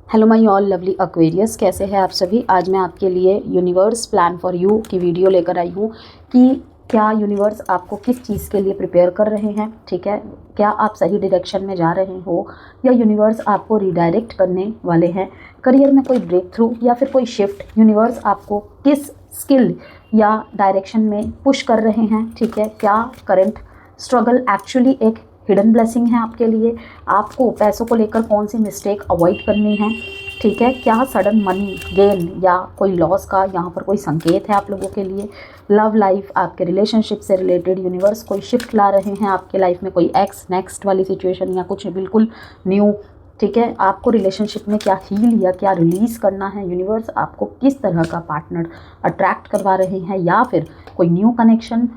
Hello my all lovely Aquarius, कैसे हैं आप सभी। आज मैं आपके लिए यूनिवर्स प्लान फॉर यू की वीडियो लेकर आई हूँ कि क्या यूनिवर्स आपको किस चीज़ के लिए प्रिपेयर कर रहे हैं। ठीक है, क्या आप सही डायरेक्शन में जा रहे हो या यूनिवर्स आपको रिडायरेक्ट करने वाले हैं। करियर में कोई ब्रेक थ्रू या फिर कोई शिफ्ट, यूनिवर्स आपको किस स्किल या डायरेक्शन में पुश कर रहे हैं। ठीक है, क्या करंट स्ट्रगल एक्चुअली एक हिडन ब्लेसिंग है आपके लिए। आपको पैसों को लेकर कौन सी मिस्टेक अवॉइड करनी है। ठीक है, क्या सडन मनी गेन या कोई लॉस का यहाँ पर कोई संकेत है आप लोगों के लिए। लव लाइफ, आपके रिलेशनशिप से रिलेटेड यूनिवर्स कोई शिफ्ट ला रहे हैं आपके लाइफ में, कोई एक्स नेक्स्ट वाली सिचुएशन या कुछ बिल्कुल न्यू। ठीक है, आपको रिलेशनशिप में क्या हील या क्या रिलीज़ करना है। यूनिवर्स आपको किस तरह का पार्टनर अट्रैक्ट करवा रहे हैं या फिर कोई न्यू कनेक्शन,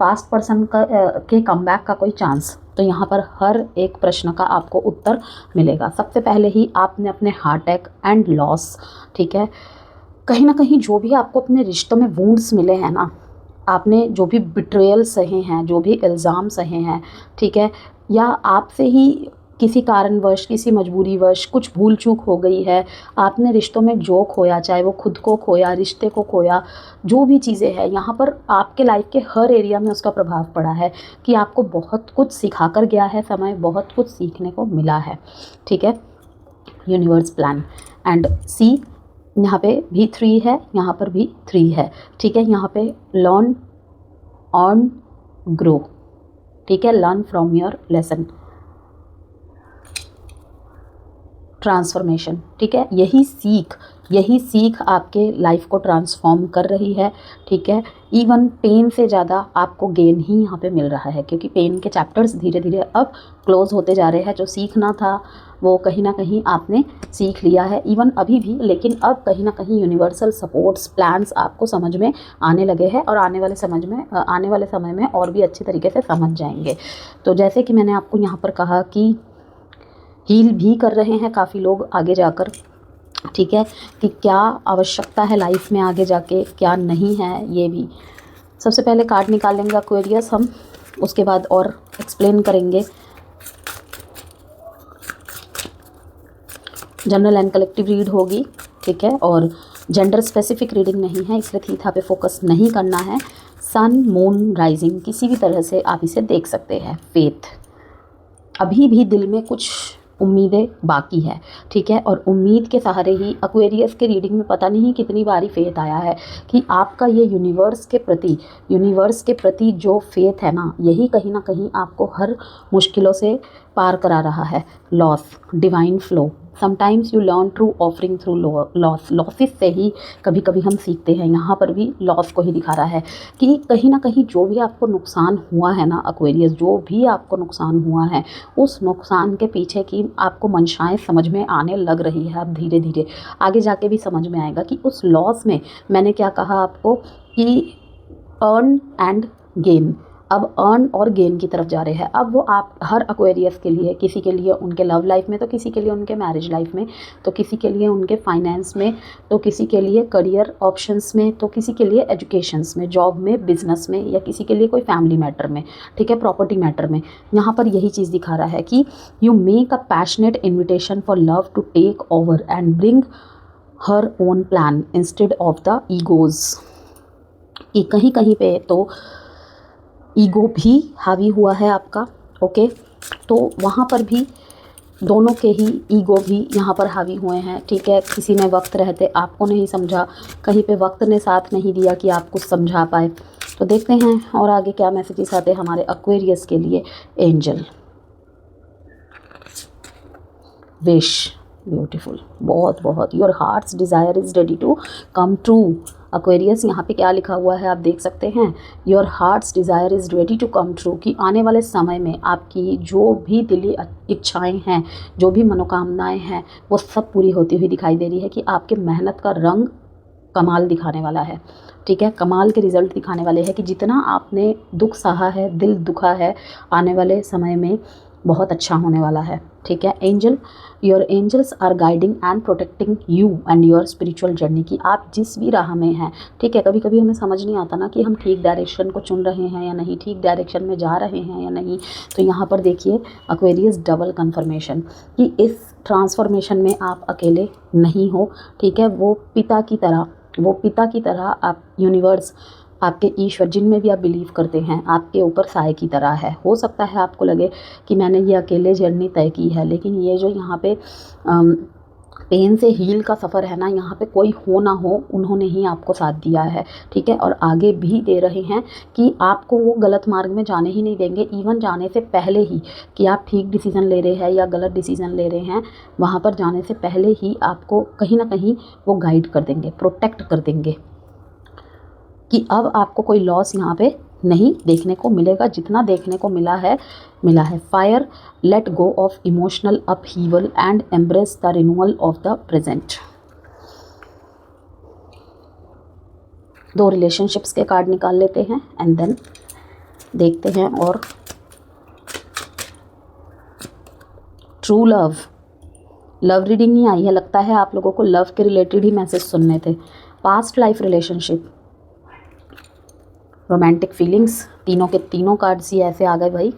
पास्ट पर्सन का के कमबैक का कोई चांस। तो यहाँ पर हर एक प्रश्न का आपको उत्तर मिलेगा। सबसे पहले ही आपने अपने हार्ट अटैक एंड लॉस, ठीक है, कहीं ना कहीं जो भी आपको अपने रिश्तों में वुंड्स मिले हैं ना, आपने जो भी बिट्रेयल सहे हैं, जो भी इल्ज़ाम सहे हैं, ठीक है, या आपसे ही किसी कारणवश, किसी मजबूरीवश कुछ भूल चूक हो गई है, आपने रिश्तों में जो खोया, चाहे वो खुद को खोया, रिश्ते को खोया, जो भी चीज़ें हैं, यहाँ पर आपके लाइफ के हर एरिया में उसका प्रभाव पड़ा है कि आपको बहुत कुछ सिखा कर गया है समय, बहुत कुछ सीखने को मिला है। ठीक है, यूनिवर्स प्लान एंड सी, यहाँ पे भी 3 है, यहाँ पर भी 3 है। ठीक है, यहाँ पे लर्न ऑन ग्रो, ठीक है, learn from your lesson, transformation. ठीक है, यही सीख आपके लाइफ को ट्रांसफॉर्म कर रही है। ठीक है, इवन पेन से ज़्यादा आपको गेन ही यहाँ पे मिल रहा है, क्योंकि पेन के चैप्टर्स धीरे धीरे अब क्लोज होते जा रहे हैं। जो सीखना था वो कहीं ना कहीं आपने सीख लिया है, इवन अभी भी, लेकिन अब कहीं ना कहीं यूनिवर्सल सपोर्ट्स प्लान्स आपको समझ में आने लगे हैं और आने वाले समय में और भी अच्छे तरीके से समझ जाएंगे। तो जैसे कि मैंने आपको यहाँ पर कहा कि हील भी कर रहे हैं काफ़ी लोग आगे जाकर। ठीक है, कि क्या आवश्यकता है लाइफ में आगे जाके, क्या नहीं है, ये भी। सबसे पहले कार्ड निकालेंगे एक्वेरियस हम, उसके बाद और एक्सप्लेन करेंगे। जनरल एंड कलेक्टिव रीड होगी, ठीक है, और जेंडर स्पेसिफिक रीडिंग नहीं है, इसलिए थीथा पे फोकस नहीं करना है। सन, मून, राइजिंग, किसी भी तरह से आप इसे देख सकते हैं। फेथ, अभी भी दिल में कुछ उम्मीदें बाकी है। ठीक है, और उम्मीद के सहारे ही एक्वेरियस के रीडिंग में पता नहीं कितनी बारी फेथ आया है कि आपका ये यूनिवर्स के प्रति जो फेथ है ना, यही कहीं ना कहीं आपको हर मुश्किलों से पार करा रहा है। Loss, divine flow, sometimes you learn through offering through losses से ही कभी कभी हम सीखते हैं। यहाँ पर भी लॉस को ही दिखा रहा है कि कहीं ना कहीं जो भी आपको नुकसान हुआ है ना एक्वेरियस, जो भी आपको नुकसान हुआ है, उस नुकसान के पीछे की आपको मंशाएं समझ में आने लग रही है। अब धीरे धीरे आगे जाके भी समझ में आएगा कि उस लॉस में मैंने क्या कहा आपको कि अर्न एंड गेन, अब अर्न और गेन की तरफ जा रहे हैं। अब वो आप हर एक्वेरियस के लिए, किसी के लिए उनके लव लाइफ में, तो किसी के लिए उनके मैरिज लाइफ में, तो किसी के लिए उनके फाइनेंस में, तो किसी के लिए करियर ऑप्शंस में, तो किसी के लिए एजुकेशंस में, जॉब में, बिजनेस में, या किसी के लिए कोई फैमिली मैटर में, ठीक है, प्रॉपर्टी मैटर में। यहाँ पर यही चीज़ दिखा रहा है कि you make a passionate invitation for love to take over and bring her own plan instead of the egos. कि कहीं कहीं पे तो ईगो भी हावी हुआ है आपका। ओके, तो वहाँ पर भी दोनों के ही ईगो भी यहाँ पर हावी हुए हैं। ठीक है, किसी ने वक्त रहते आपको नहीं समझा, कहीं पे वक्त ने साथ नहीं दिया कि आप कुछ समझा पाए। तो देखते हैं और आगे क्या मैसेजेस आते हैं हमारे एक्वेरियस के लिए। एंजल विश, ब्यूटीफुल, बहुत your heart's desire is ready to come true. Aquarius, यहाँ पे क्या लिखा हुआ है आप देख सकते हैं, your heart's desire is ready to come true, कि आने वाले समय में आपकी जो भी दिली इच्छाएं हैं, जो भी मनोकामनाएं हैं, वो सब पूरी होती हुई दिखाई दे रही है। कि आपके मेहनत का रंग कमाल दिखाने वाला है। ठीक है, कमाल के रिज़ल्ट दिखाने वाले हैं कि जितना आपने दुख सहा है, दिल दुखा है, आने वाले समय में बहुत अच्छा होने वाला है, ठीक है। Angel, your angels are guiding and protecting you and your spiritual journey, की आप जिस भी राह में हैं, ठीक है। कभी कभी हमें समझ नहीं आता ना कि हम ठीक डायरेक्शन को चुन रहे हैं या नहीं, ठीक डायरेक्शन में जा रहे हैं या नहीं। तो यहाँ पर देखिए एक्वेरियस डबल कन्फर्मेशन कि इस ट्रांसफॉर्मेशन में आप अकेले नहीं हो, ठीक है। वो पिता की तरह आप यूनिवर्स, आपके ईश्वर, जिनमें भी आप बिलीव करते हैं, आपके ऊपर साए की तरह है। हो सकता है आपको लगे कि मैंने ये अकेले जर्नी तय की है, लेकिन ये जो यहाँ पे पेन से हील का सफ़र है ना, यहाँ पे कोई हो ना हो, उन्होंने ही आपको साथ दिया है, ठीक है। और आगे भी दे रहे हैं कि आपको वो गलत मार्ग में जाने ही नहीं देंगे, इवन जाने से पहले ही, कि आप ठीक डिसीज़न ले रहे हैं या गलत डिसीज़न ले रहे हैं, वहाँ पर जाने से पहले ही आपको कहीं ना कहीं वो गाइड कर देंगे, प्रोटेक्ट कर देंगे, कि अब आपको कोई लॉस यहाँ पे नहीं देखने को मिलेगा। जितना देखने को मिला है। Fire, let go of emotional upheaval and embrace the renewal of the present. 2 relationships के कार्ड निकाल लेते हैं एंड देन देखते हैं। और ट्रू लव रीडिंग ही आई है, लगता है आप लोगों को लव के रिलेटेड ही मैसेज सुनने थे। Past life relationship, romantic feelings, तीनों के तीनों कार्ड्स ही ऐसे आ गए भाई।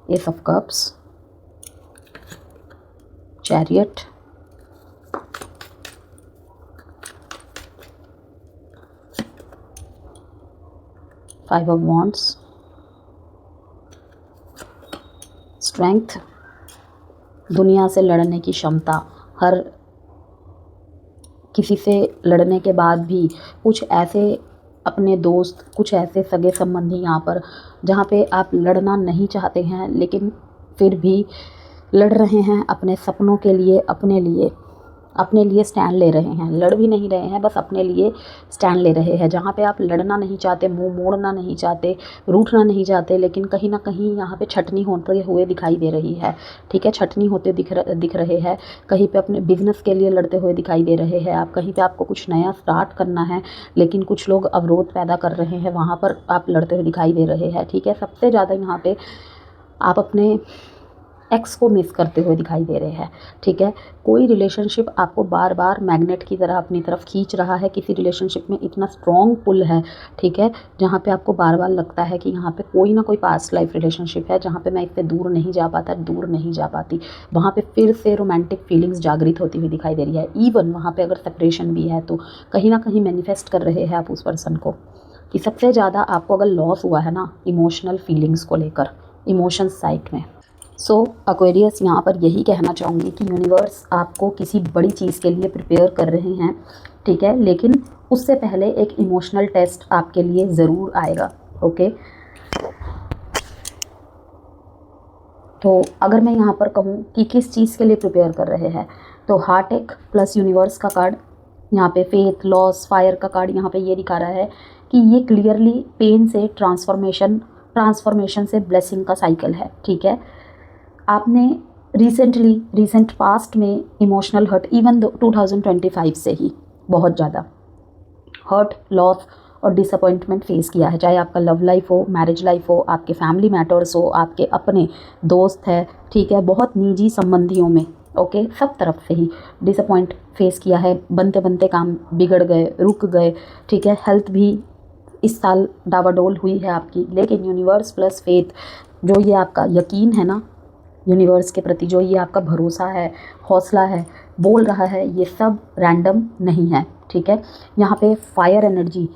S of cups, chariot, five of wands, strength, दुनिया से लड़ने की क्षमता। हर किसी से लड़ने के बाद भी कुछ ऐसे अपने दोस्त, कुछ ऐसे सगे संबंधी यहाँ पर जहाँ पे आप लड़ना नहीं चाहते हैं, लेकिन फिर भी लड़ रहे हैं अपने सपनों के लिए, अपने लिए स्टैंड ले रहे हैं। लड़ भी नहीं रहे हैं, बस अपने लिए स्टैंड ले रहे हैं। जहाँ पे आप लड़ना नहीं चाहते, मुंह मोड़ना नहीं चाहते, रूठना नहीं चाहते, लेकिन कहीं ना कहीं यहाँ पे छटनी होते हुए दिखाई दे रही है, ठीक है। छटनी होते दिख रहे हैं। कहीं पे अपने बिजनेस के लिए लड़ते हुए दिखाई दे रहे हैं आप, कहीं पे आपको कुछ नया स्टार्ट करना है, लेकिन कुछ लोग अवरोध पैदा कर रहे हैं, वहाँ पर आप लड़ते हुए दिखाई दे रहे हैं, ठीक है। सबसे ज़्यादा यहाँ पे आप अपने एक्स को मिस करते हुए दिखाई दे रहे हैं, ठीक है। कोई रिलेशनशिप आपको बार बार मैग्नेट की तरह अपनी तरफ खींच रहा है। किसी रिलेशनशिप में इतना स्ट्रॉन्ग पुल है, ठीक है, जहाँ पे आपको बार बार लगता है कि यहाँ पे कोई ना कोई पास्ट लाइफ रिलेशनशिप है जहाँ पे मैं इससे दूर नहीं जा पाती। वहाँ पे फिर से रोमांटिक फीलिंग्स जागृत होती हुई दिखाई दे रही है। इवन वहाँ पे अगर सेपरेशन भी है तो कहीं ना कहीं मैनिफेस्ट कर रहे हैं आप उस पर्सन को, कि सबसे ज़्यादा आपको अगर लॉस हुआ है ना इमोशनल फीलिंग्स को लेकर, इमोशंस साइड में। सो एक्वेरियस, यहाँ पर यही कहना चाहूँगी कि यूनिवर्स आपको किसी बड़ी चीज़ के लिए प्रिपेयर कर रहे हैं, ठीक है, लेकिन उससे पहले एक इमोशनल टेस्ट आपके लिए ज़रूर आएगा, ओके। तो अगर मैं यहाँ पर कहूँ कि किस चीज़ के लिए प्रिपेयर कर रहे हैं, तो हार्ट एक प्लस यूनिवर्स का कार्ड, यहाँ पे फेथ, लॉस, फायर का कार्ड यहाँ पे ये दिखा रहा है कि ये क्लियरली पेन से ट्रांसफॉर्मेशन से ब्लेसिंग का साइकिल है, ठीक है। आपने रिसेंट पास्ट में इमोशनल हर्ट, इवन 2025 से ही बहुत ज़्यादा हर्ट, लॉस और डिसअपॉइंटमेंट फेस किया है। चाहे आपका लव लाइफ हो, मैरिज लाइफ हो, आपके फैमिली मैटर्स हो, आपके अपने दोस्त है, ठीक है, बहुत निजी संबंधियों में, ओके, सब तरफ से ही डिसअपॉइंट फेस किया है। बनते बनते काम बिगड़ गए, रुक गए, ठीक है। हेल्थ भी इस साल डावाडोल हुई है आपकी, लेकिन यूनिवर्स प्लस फेथ, जो ये आपका यकीन है ना यूनिवर्स के प्रति, जो ये आपका भरोसा है, हौसला है, बोल रहा है, ये सब रैंडम नहीं है, ठीक है। यहाँ पे फायर एनर्जी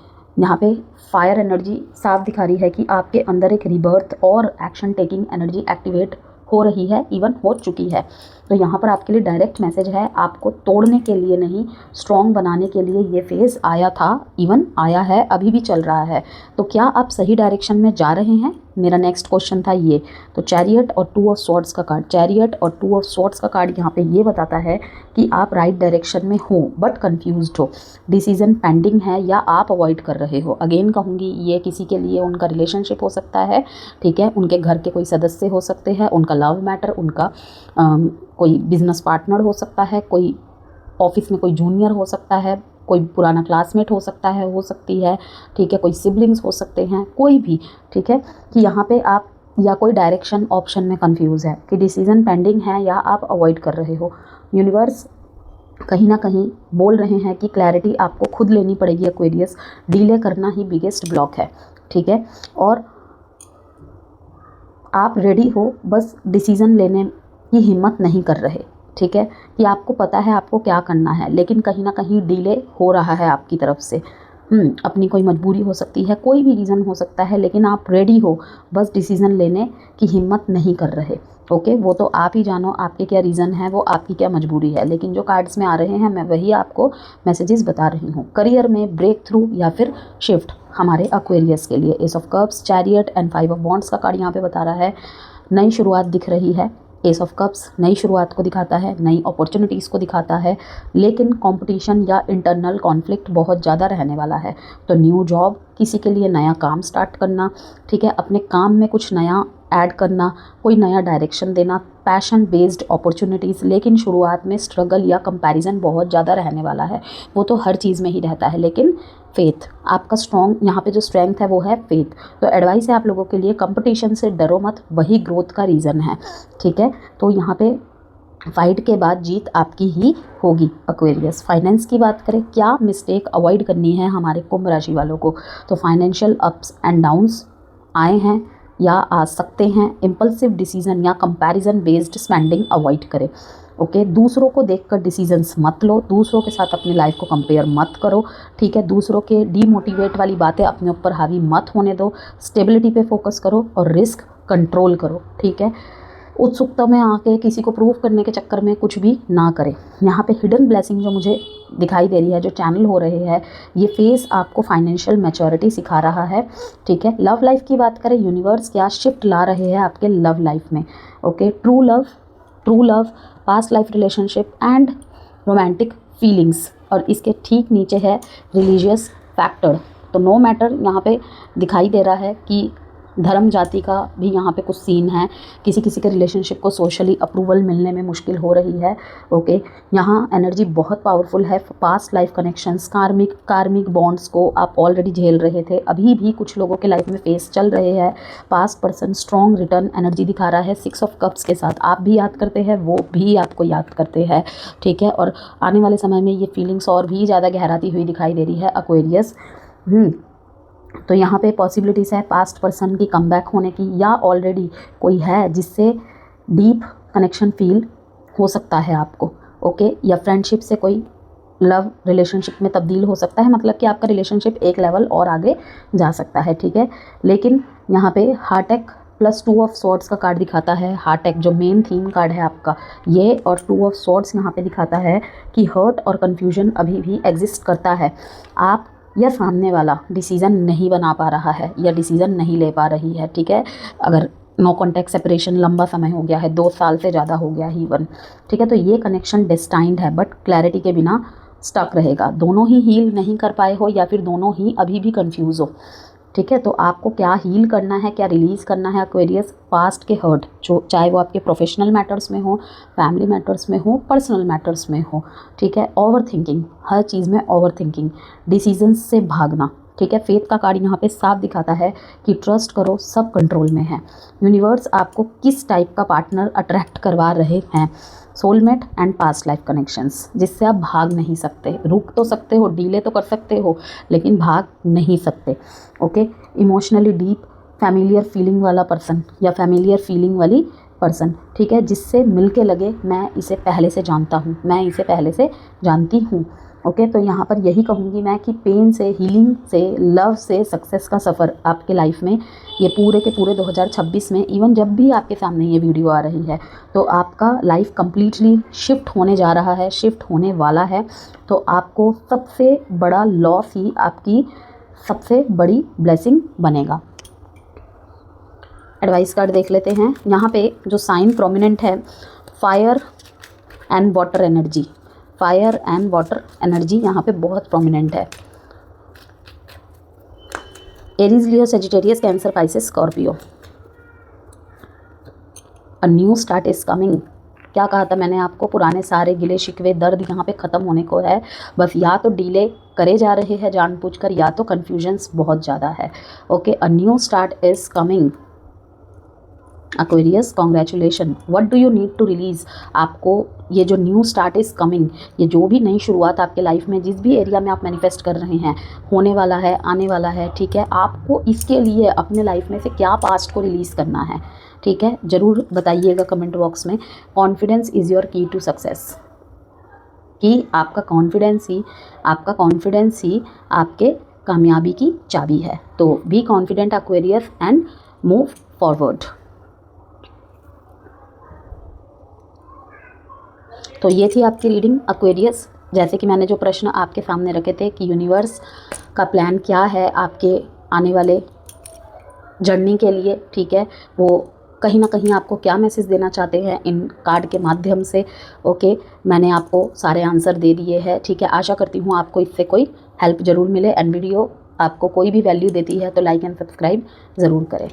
साफ दिखा रही है कि आपके अंदर एक रिबर्थ और एक्शन टेकिंग एनर्जी एक्टिवेट हो रही है, इवन हो चुकी है। तो यहाँ पर आपके लिए डायरेक्ट मैसेज है, आपको तोड़ने के लिए नहीं, स्ट्रॉन्ग बनाने के लिए ये फेज़ आया था, इवन आया है, अभी भी चल रहा है। तो क्या आप सही डायरेक्शन में जा रहे हैं? मेरा नेक्स्ट क्वेश्चन था ये। तो चैरियट और 2 ऑफ स्वॉर्ड्स का कार्ड, चैरियट और 2 ऑफ स्वॉर्ड्स का कार्ड यहाँ पे ये बताता है कि आप राइट डायरेक्शन में हो बट कंफ्यूज्ड हो, डिसीजन पेंडिंग है या आप अवॉइड कर रहे हो। अगेन कहूँगी ये किसी के लिए उनका रिलेशनशिप हो सकता है, ठीक है, उनके घर के कोई सदस्य हो सकते हैं, उनका लव मैटर, उनका कोई बिजनेस पार्टनर हो सकता है, कोई ऑफिस में कोई जूनियर हो सकता है, कोई पुराना क्लासमेट हो सकता है, हो सकती है, ठीक है, कोई सिबलिंग्स हो सकते हैं, कोई भी, ठीक है, कि यहाँ पे आप या कोई डायरेक्शन ऑप्शन में कंफ्यूज है कि डिसीजन पेंडिंग है या आप अवॉइड कर रहे हो। यूनिवर्स कहीं ना कहीं बोल रहे हैं कि क्लैरिटी आपको खुद लेनी पड़ेगी एक्वेरियस, डिले करना ही बिगेस्ट ब्लॉक है, ठीक है, और आप रेडी हो, बस डिसीज़न लेने की हिम्मत नहीं कर रहे, ठीक है, कि आपको पता है आपको क्या करना है लेकिन कहीं ना कहीं डिले हो रहा है आपकी तरफ से। अपनी कोई मजबूरी हो सकती है, कोई भी रीज़न हो सकता है, लेकिन आप रेडी हो, बस डिसीज़न लेने की हिम्मत नहीं कर रहे। ओके, वो तो आप ही जानो आपके क्या रीज़न है, वो आपकी क्या मजबूरी है, लेकिन जो कार्ड्स में आ रहे हैं मैं वही आपको मैसेजेस बता रही हूँ। करियर में ब्रेक थ्रू या फिर शिफ्ट हमारे एक्वेरियस के लिए S of cups, chariot and 5 of wands का कार्ड यहाँ पे बता रहा है। नई शुरुआत दिख रही है, एस ऑफ कप्स नई शुरुआत को दिखाता है, नई अपॉर्चुनिटीज़ को दिखाता है, लेकिन कंपटीशन या इंटरनल कॉन्फ्लिक्ट बहुत ज़्यादा रहने वाला है। तो न्यू जॉब, किसी के लिए नया काम स्टार्ट करना, ठीक है, अपने काम में कुछ नया ऐड करना, कोई नया डायरेक्शन देना, पैशन बेस्ड अपॉर्चुनिटीज़, लेकिन शुरुआत में स्ट्रगल या कंपैरिजन बहुत ज़्यादा रहने वाला है। वो तो हर चीज़ में ही रहता है, लेकिन फेथ आपका स्ट्रॉन्ग, यहाँ पे जो स्ट्रेंथ है वो है फेथ। तो एडवाइस है आप लोगों के लिए, कंपटीशन से डरो मत, वही ग्रोथ का रीज़न है, ठीक है। तो यहाँ पे फाइट के बाद जीत आपकी ही होगी एक्वेरियस। फाइनेंस की बात करें, क्या मिस्टेक अवॉइड करनी है हमारे कुंभ राशि वालों को, तो फाइनेंशियल अप्स एंड डाउन्स आए हैं या आ सकते हैं, इम्पल्सिव डिसीजन या कंपैरिजन बेस्ड स्पेंडिंग अवॉइड करें। ओके, दूसरों को देखकर डिसीजंस मत लो, दूसरों के साथ अपनी लाइफ को कंपेयर मत करो, ठीक है, दूसरों के डीमोटिवेट वाली बातें अपने ऊपर हावी मत होने दो, स्टेबिलिटी पे फोकस करो और रिस्क कंट्रोल करो, ठीक है। उत्सुकता में आके किसी को प्रूव करने के चक्कर में कुछ भी ना करें। यहाँ पे हिडन ब्लेसिंग जो मुझे दिखाई दे रही है, जो चैनल हो रहे हैं, ये फेस आपको फाइनेंशियल मैच्योरिटी सिखा रहा है, ठीक है। लव लाइफ की बात करें, यूनिवर्स क्या शिफ्ट ला रहे हैं आपके लव लाइफ में। Okay, true love, past life relationship and romantic feelings, और इसके ठीक नीचे है रिलीजियस फैक्टर। तो नो मैटर यहाँ पे दिखाई दे रहा है कि धर्म जाति का भी यहाँ पे कुछ सीन है, किसी किसी के रिलेशनशिप को सोशली अप्रूवल मिलने में मुश्किल हो रही है। ओके, यहाँ एनर्जी बहुत पावरफुल है। पास्ट लाइफ कनेक्शंस, कार्मिक बॉन्ड्स को आप ऑलरेडी झेल रहे थे, अभी भी कुछ लोगों के लाइफ में फेस चल रहे हैं। Past person strong return energy दिखा रहा है 6 ऑफ कप्स के साथ। आप भी याद करते हैं, वो भी आपको याद करते हैं, ठीक है, और आने वाले समय में ये फीलिंग्स और भी ज़्यादा गहराती हुई दिखाई दे रही है एक्वेरियस। तो यहाँ पे पॉसिबिलिटीज़ है पास्ट पर्सन की कमबैक होने की, या ऑलरेडी कोई है जिससे डीप कनेक्शन फील हो सकता है आपको। ओके, या फ्रेंडशिप से कोई लव रिलेशनशिप में तब्दील हो सकता है, मतलब कि आपका रिलेशनशिप एक लेवल और आगे जा सकता है, ठीक है। लेकिन यहाँ पे हार्ट-अटैक प्लस 2 ऑफ स्वॉर्ड्स का कार्ड दिखाता है। हार्ट-अटैक जो मेन थीम कार्ड है आपका, ये और 2 ऑफ स्वॉर्ड्स यहाँ पे दिखाता है कि हर्ट और कन्फ्यूजन अभी भी एग्जिस्ट करता है। आप या सामने वाला डिसीज़न नहीं बना पा रहा है या डिसीज़न नहीं ले पा रही है, ठीक है। अगर नो कॉन्टैक्ट सेपरेशन लंबा समय हो गया है, 2 साल से ज़्यादा हो गया ही इवन, ठीक है, तो ये कनेक्शन डेस्टाइंड है, बट क्लैरिटी के बिना स्टक रहेगा। दोनों ही हील नहीं कर पाए हो या फिर दोनों ही अभी भी कंफ्यूज हो, ठीक है। तो आपको क्या हील करना है, क्या रिलीज़ करना है एक्वेरियस, पास्ट के हर्ट, जो चाहे वो आपके प्रोफेशनल मैटर्स में हो, फैमिली मैटर्स में हो, पर्सनल मैटर्स में हो, ठीक है। ओवर थिंकिंग, हर चीज़ में ओवर थिंकिंग, डिसीजंस से भागना, ठीक है। फेथ का कार्ड यहाँ पे साफ दिखाता है कि ट्रस्ट करो, सब कंट्रोल में है। यूनिवर्स आपको किस टाइप का पार्टनर अट्रैक्ट करवा रहे हैं, soulmate and past life connections, जिससे आप भाग नहीं सकते। रुक तो सकते हो, डीले तो कर सकते हो, लेकिन भाग नहीं सकते। Okay, emotionally deep familiar feeling वाला पर्सन या फैमिलियर फीलिंग वाली पर्सन, ठीक है, जिससे मिल के लगे मैं इसे पहले से जानता हूँ, मैं इसे पहले से जानती हूँ। ओके, तो यहाँ पर यही कहूँगी मैं कि पेन से, हीलिंग से, लव से सक्सेस का सफ़र आपके लाइफ में ये पूरे के पूरे 2026 में, इवन जब भी आपके सामने ये वीडियो आ रही है, तो आपका लाइफ कम्प्लीटली शिफ्ट होने जा रहा है, शिफ्ट होने वाला है। तो आपको सबसे बड़ा लॉस ही आपकी सबसे बड़ी ब्लेसिंग बनेगा। एडवाइस कार्ड देख लेते हैं। यहाँ पे जो साइन प्रोमिनेंट है, fire and water energy, fire and water energy यहाँ पे बहुत प्रोमिनेंट है। Aries, Leo, Sagittarius, cancer, Pisces, Scorpio. A new start is coming. क्या कहा था मैंने आपको, पुराने सारे गिले शिकवे दर्द यहाँ पे ख़त्म होने को है। बस या तो डिले करे जा रहे हैं जानबूझकर, या तो कन्फ्यूजन्स बहुत ज़्यादा है। Okay, a new start is coming. Aquarius, congratulation. What do you need to release. आपको ये जो न्यू स्टार्ट इज़ कमिंग, ये जो भी नई शुरुआत आपके लाइफ में जिस भी एरिया में आप मैनिफेस्ट कर रहे हैं, होने वाला है, आने वाला है, ठीक है। आपको इसके लिए अपने लाइफ में से क्या पास्ट को रिलीज़ करना है, ठीक है, ज़रूर बताइएगा कमेंट बॉक्स में। कॉन्फिडेंस इज़ योर की टू सक्सेस, कि आपका कॉन्फिडेंस ही आपके कामयाबी की चाबी है। तो be confident Aquarius and move forward. तो ये थी आपकी रीडिंग एक्वेरियस। जैसे कि मैंने जो प्रश्न आपके सामने रखे थे कि यूनिवर्स का प्लान क्या है आपके आने वाले जर्नी के लिए, ठीक है, वो कहीं ना कहीं आपको क्या मैसेज देना चाहते हैं इन कार्ड के माध्यम से। ओके, मैंने आपको सारे आंसर दे दिए हैं, ठीक है। आशा करती हूँ आपको इससे कोई हेल्प ज़रूर मिले। एंड वीडियो आपको कोई भी वैल्यू देती है तो लाइक एंड सब्सक्राइब ज़रूर करें।